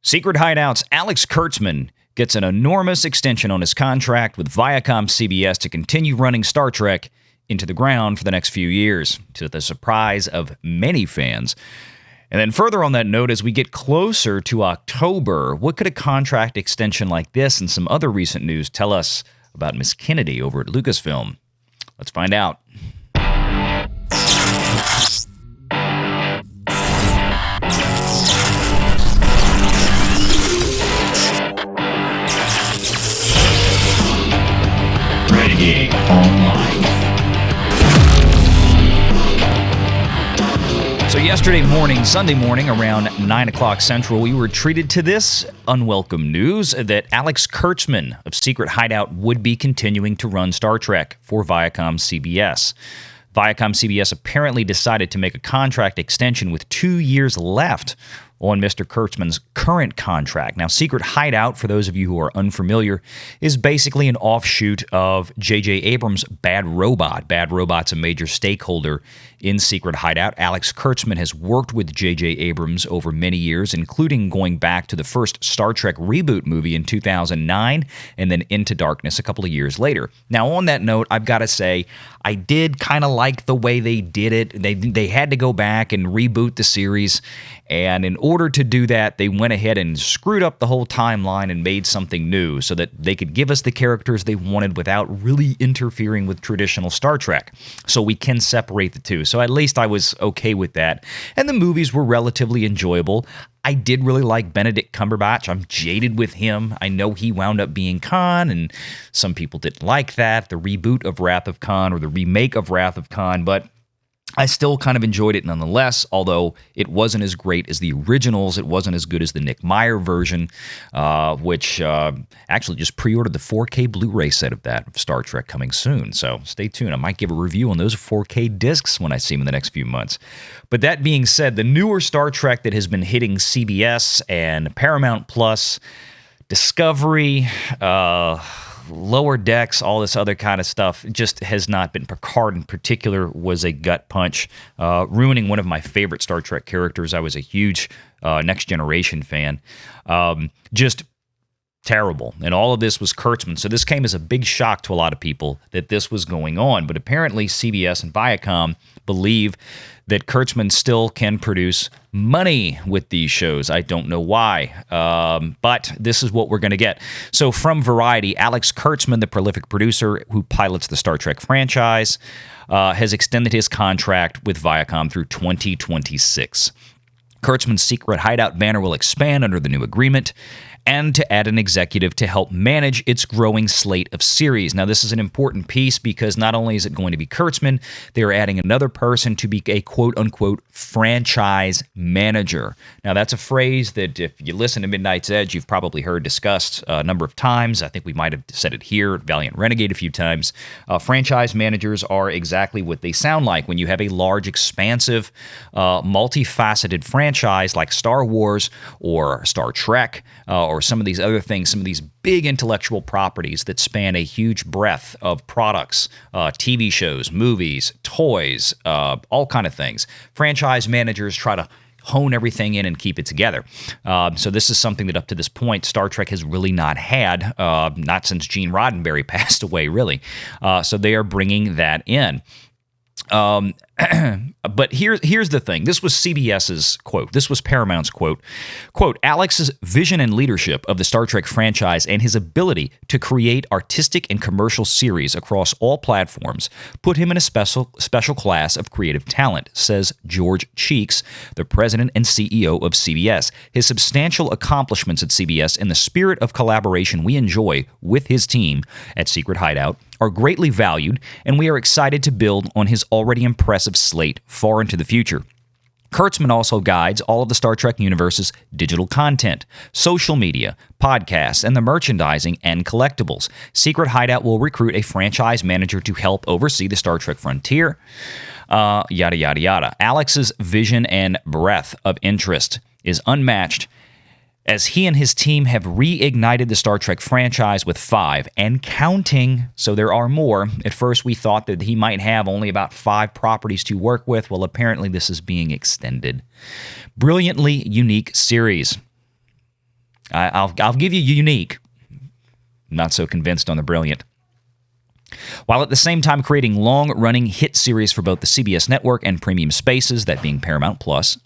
Secret Hideout's Alex Kurtzman gets an enormous extension on his contract with Viacom CBS to continue running Star Trek into the ground for the next few years, to the surprise of many fans. And then further on that note, as we get closer to October, what could a contract extension like this and some other recent news tell us about Miss Kennedy over at Lucasfilm? Let's find out. Renegade Online. So yesterday morning, Sunday morning, around 9 o'clock Central, we were treated to this unwelcome news that Alex Kurtzman of Secret Hideout would be continuing to run Star Trek for Viacom CBS. Viacom CBS apparently decided to make a contract extension with 2 years left on Mr. Kurtzman's current contract. Now, Secret Hideout, for those of you who are unfamiliar, is basically an offshoot of J.J. Abrams' Bad Robot. Bad Robot's a major stakeholder in Secret Hideout. Alex Kurtzman has worked with J.J. Abrams over many years, including going back to the first Star Trek reboot movie in 2009 and then Into Darkness a couple of years later. Now, on that note, I've got to say, I did kind of like the way they did it. They had to go back and reboot the series, and in order to do that, they went ahead and screwed up the whole timeline and made something new so that they could give us the characters they wanted without really interfering with traditional Star Trek. So we can separate the two. So at least I was okay with that. And the movies were relatively enjoyable. I did really like Benedict Cumberbatch. I'm jaded with him. I know he wound up being Khan, and some people didn't like that, the reboot of Wrath of Khan or the remake of Wrath of Khan, but I still kind of enjoyed it nonetheless, although it wasn't as great as the originals. It wasn't as good as the Nick Meyer version, which actually just pre-ordered the 4K Blu-ray set of that, of Star Trek, coming soon. So stay tuned. I might give a review on those 4K discs when I see them in the next few months. But that being said, the newer Star Trek that has been hitting CBS and Paramount Plus, Discovery, Lower Decks, all this other kind of stuff, just has not been. Picard in particular was a gut punch, ruining one of my favorite Star Trek characters. I was a huge Next Generation fan. Just terrible. And all of this was Kurtzman. So this came as a big shock to a lot of people that this was going on. But apparently CBS and Viacom believe that Kurtzman still can produce money with these shows. I don't know why, but this is what we're going to get. So from Variety, Alex Kurtzman, the prolific producer who pilots the Star Trek franchise, has extended his contract with Viacom through 2026. Kurtzman's Secret Hideout banner will expand under the new agreement, and to add an executive to help manage its growing slate of series. Now, this is an important piece because not only is it going to be Kurtzman, they're adding another person to be a quote-unquote franchise manager. Now, that's a phrase that if you listen to Midnight's Edge, you've probably heard discussed a number of times. I think we might have said it here at Valiant Renegade a few times. Franchise managers are exactly what they sound like. When you have a large, expansive, multifaceted franchise like Star Wars or Star Trek, or some of these other things, some of these big intellectual properties that span a huge breadth of products, TV shows, movies, toys, all kind of things. Franchise managers try to hone everything in and keep it together. So this is something that up to this point, Star Trek has really not had, not since Gene Roddenberry passed away, really. So they are bringing that in. But here's the thing. This was CBS's quote. This was Paramount's quote. Quote, Alex's vision and leadership of the Star Trek franchise and his ability to create artistic and commercial series across all platforms put him in a special class of creative talent, says George Cheeks, the president and CEO of CBS. His substantial accomplishments at CBS and the spirit of collaboration we enjoy with his team at Secret Hideout are greatly valued, and we are excited to build on his already impressive slate far into the future. Kurtzman also guides all of the Star Trek universe's digital content, social media, podcasts, and the merchandising and collectibles. Secret Hideout will recruit a franchise manager to help oversee the Star Trek frontier, yada, yada, yada. Alex's vision and breadth of interest is unmatched, as he and his team have reignited the Star Trek franchise with 5 and counting, so there are more. At first, we thought that he might have only about 5 properties to work with. Well, apparently this is being extended. Brilliantly unique series. I'll give you unique. Not so convinced on the brilliant. While at the same time creating long-running hit series for both the CBS network and premium spaces, that being Paramount Plus,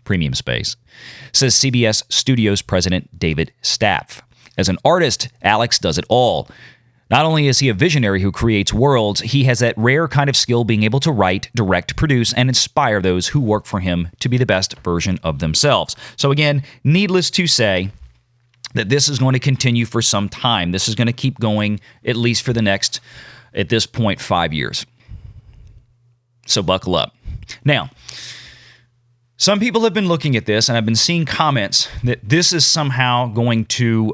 premium space, says CBS Studios president David Staff. As an artist, Alex does it all. Not only is he a visionary who creates worlds, he has that rare kind of skill being able to write, direct, produce, and inspire those who work for him to be the best version of themselves. So again, needless to say that this is going to continue for some time. This is going to keep going at least for the next, at this point, 5 years. So buckle up. Now, some people have been looking at this, and I've been seeing comments that this is somehow going to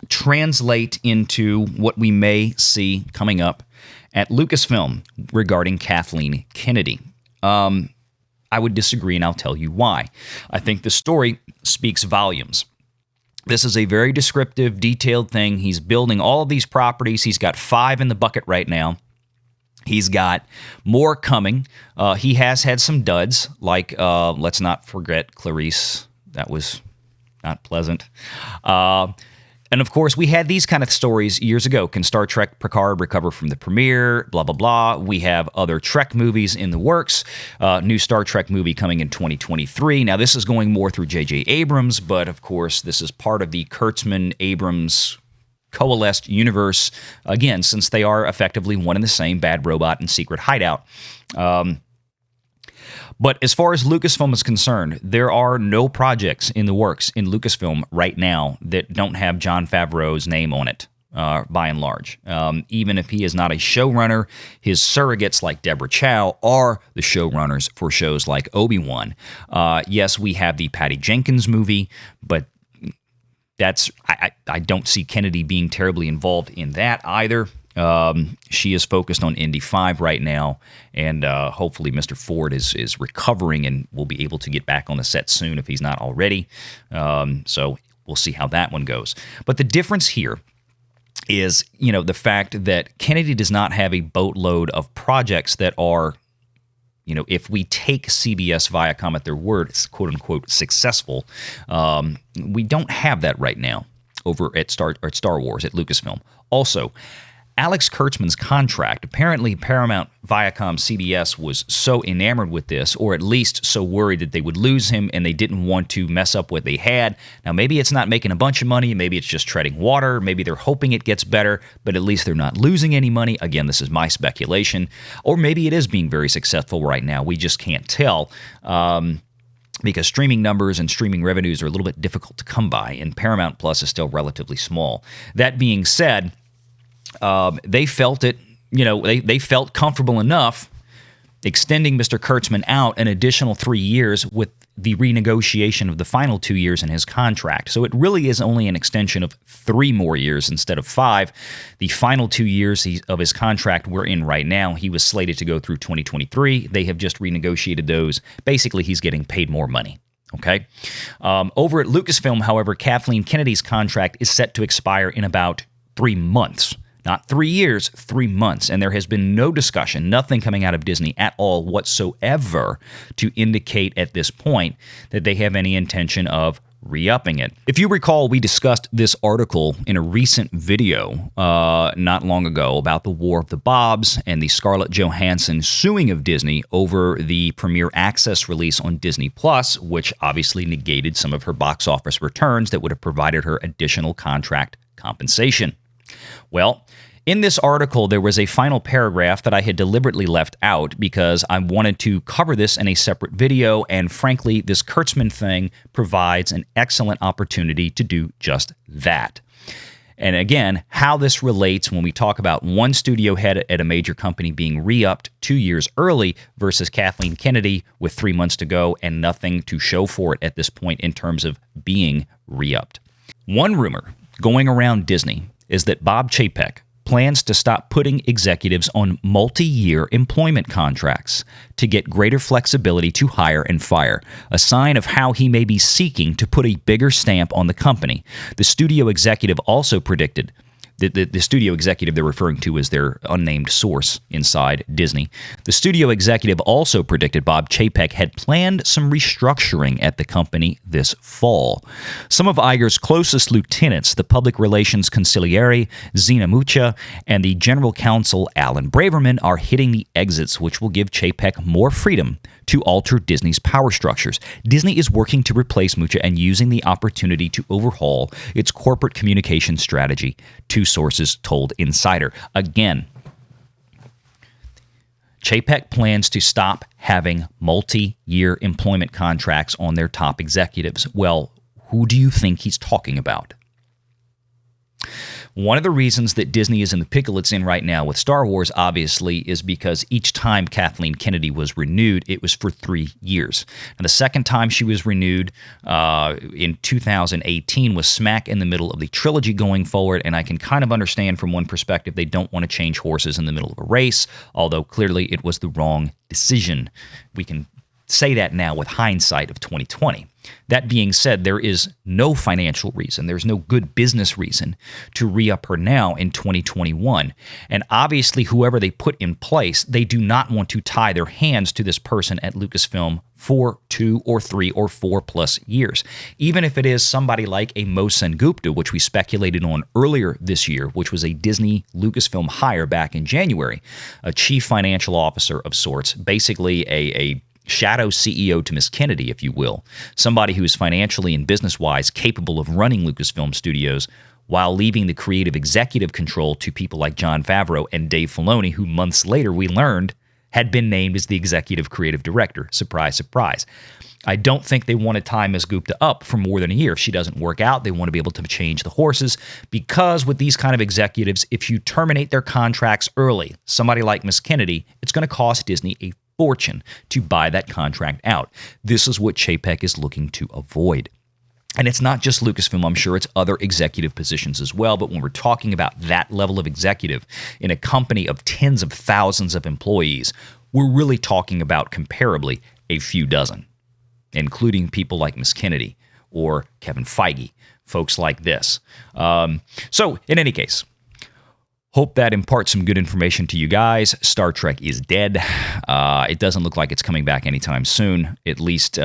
translate into what we may see coming up at Lucasfilm regarding Kathleen Kennedy. I would disagree, and I'll tell you why. I think the story speaks volumes. This is a very descriptive, detailed thing. He's building all of these properties. He's got 5 in the bucket right now. He's got more coming. He has had some duds, like let's not forget Clarice. That was not pleasant. And of course, we had these kind of stories years ago. Can Star Trek Picard recover from the premiere? Blah, blah, blah. We have other Trek movies in the works. New Star Trek movie coming in 2023. Now, this is going more through J.J. Abrams, but of course, this is part of the Kurtzman-Abrams coalesced universe, again, since they are effectively one and the same, Bad Robot and Secret Hideout. But as far as Lucasfilm is concerned, there are no projects in the works in Lucasfilm right now that don't have Jon Favreau's name on it, by and large. Even if he is not a showrunner, his surrogates like Deborah Chow are the showrunners for shows like Obi-Wan. Yes, we have the Patty Jenkins movie, but I don't see Kennedy being terribly involved in that either. She is focused on Indy 5 right now, and hopefully Mr. Ford is recovering and will be able to get back on the set soon if he's not already. So we'll see how that one goes. But the difference here is, the fact that Kennedy does not have a boatload of projects that are, if we take CBS Viacom at their word, it's quote-unquote successful. We don't have that right now over at Star Wars, at Lucasfilm. Also, Alex Kurtzman's contract, apparently Paramount, Viacom, CBS was so enamored with this, or at least so worried that they would lose him and they didn't want to mess up what they had. Now, maybe it's not making a bunch of money. Maybe it's just treading water. Maybe they're hoping it gets better, but at least they're not losing any money. Again, this is my speculation. Or maybe it is being very successful right now. We just can't tell. Because streaming numbers and streaming revenues are a little bit difficult to come by, and Paramount Plus is still relatively small. That being said, they felt it, they felt comfortable enough extending Mr. Kurtzman out an additional 3 years with the renegotiation of the final 2 years in his contract. So it really is only an extension of 3 more years instead of 5. The final 2 years of his contract we're in right now, he was slated to go through 2023. They have just renegotiated those. Basically, he's getting paid more money. Okay. Over at Lucasfilm, however, Kathleen Kennedy's contract is set to expire in about 3 months. Not 3 years, 3 months. And there has been no discussion, nothing coming out of Disney at all whatsoever to indicate at this point that they have any intention of re-upping it. If you recall, we discussed this article in a recent video not long ago about the War of the Bobs and the Scarlett Johansson suing of Disney over the Premier Access release on Disney+, which obviously negated some of her box office returns that would have provided her additional contract compensation. Well, in this article, there was a final paragraph that I had deliberately left out because I wanted to cover this in a separate video, and frankly, this Kurtzman thing provides an excellent opportunity to do just that. And again, how this relates when we talk about one studio head at a major company being re-upped 2 years early versus Kathleen Kennedy with 3 months to go and nothing to show for it at this point in terms of being re-upped. One rumor going around Disney is that Bob Chapek plans to stop putting executives on multi-year employment contracts to get greater flexibility to hire and fire, a sign of how he may be seeking to put a bigger stamp on the company. The studio executive also predicted the studio executive they're referring to is their unnamed source inside Disney. The studio executive also predicted Bob Chapek had planned some restructuring at the company this fall. Some of Iger's closest lieutenants, the public relations consigliere Zena Mucha and the general counsel Alan Braverman, are hitting the exits, which will give Chapek more freedom to alter Disney's power structures. Disney is working to replace Mucha and using the opportunity to overhaul its corporate communication strategy, two sources told Insider. Again, Chapek plans to stop having multi-year employment contracts on their top executives. Well, who do you think he's talking about? One of the reasons that Disney is in the pickle it's in right now with Star Wars, obviously, is because each time Kathleen Kennedy was renewed, it was for 3 years. And the second time she was renewed in 2018 was smack in the middle of the trilogy going forward, and I can kind of understand from one perspective they don't want to change horses in the middle of a race, although clearly it was the wrong decision. We can say that now with hindsight of 2020. That being said, there is no financial reason, there's no good business reason to re-up her now in 2021. And obviously, whoever they put in place, they do not want to tie their hands to this person at Lucasfilm for 2 or 3 or 4 plus years. Even if it is somebody like a Mohsen Gupta, which we speculated on earlier this year, which was a Disney Lucasfilm hire back in January, a chief financial officer of sorts, basically a shadow CEO to Miss Kennedy, if you will, somebody who is financially and business-wise capable of running Lucasfilm Studios while leaving the creative executive control to people like Jon Favreau and Dave Filoni, who months later we learned had been named as the executive creative director. Surprise, surprise. I don't think they want to tie Ms. Gupta up for more than a year. If she doesn't work out, they want to be able to change the horses, because with these kind of executives, if you terminate their contracts early, somebody like Ms. Kennedy, it's going to cost Disney a fortune to buy that contract out. This is what Chapek is looking to avoid. And it's not just Lucasfilm, I'm sure it's other executive positions as well. But when we're talking about that level of executive in a company of tens of thousands of employees, we're really talking about comparably a few dozen, including people like Ms. Kennedy or Kevin Feige, folks like this. So in any case, hope that imparts some good information to you guys. Star Trek is dead. It doesn't look like it's coming back anytime soon, at least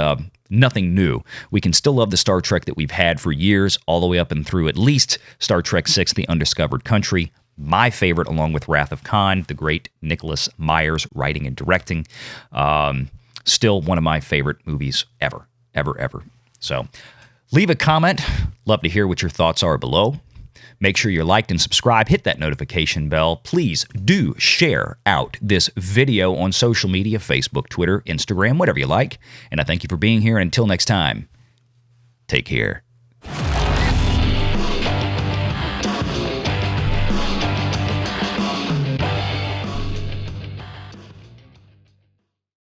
nothing new. We can still love the Star Trek that we've had for years, all the way up and through at least Star Trek VI, The Undiscovered Country. My favorite, along with Wrath of Khan, the great Nicholas Meyers writing and directing. Still one of my favorite movies ever. So leave a comment. Love to hear what your thoughts are below. Make sure you're liked and subscribe. Hit that notification bell. Please do share out this video on social media, Facebook, Twitter, Instagram, whatever you like. And I thank you for being here. And until next time, take care.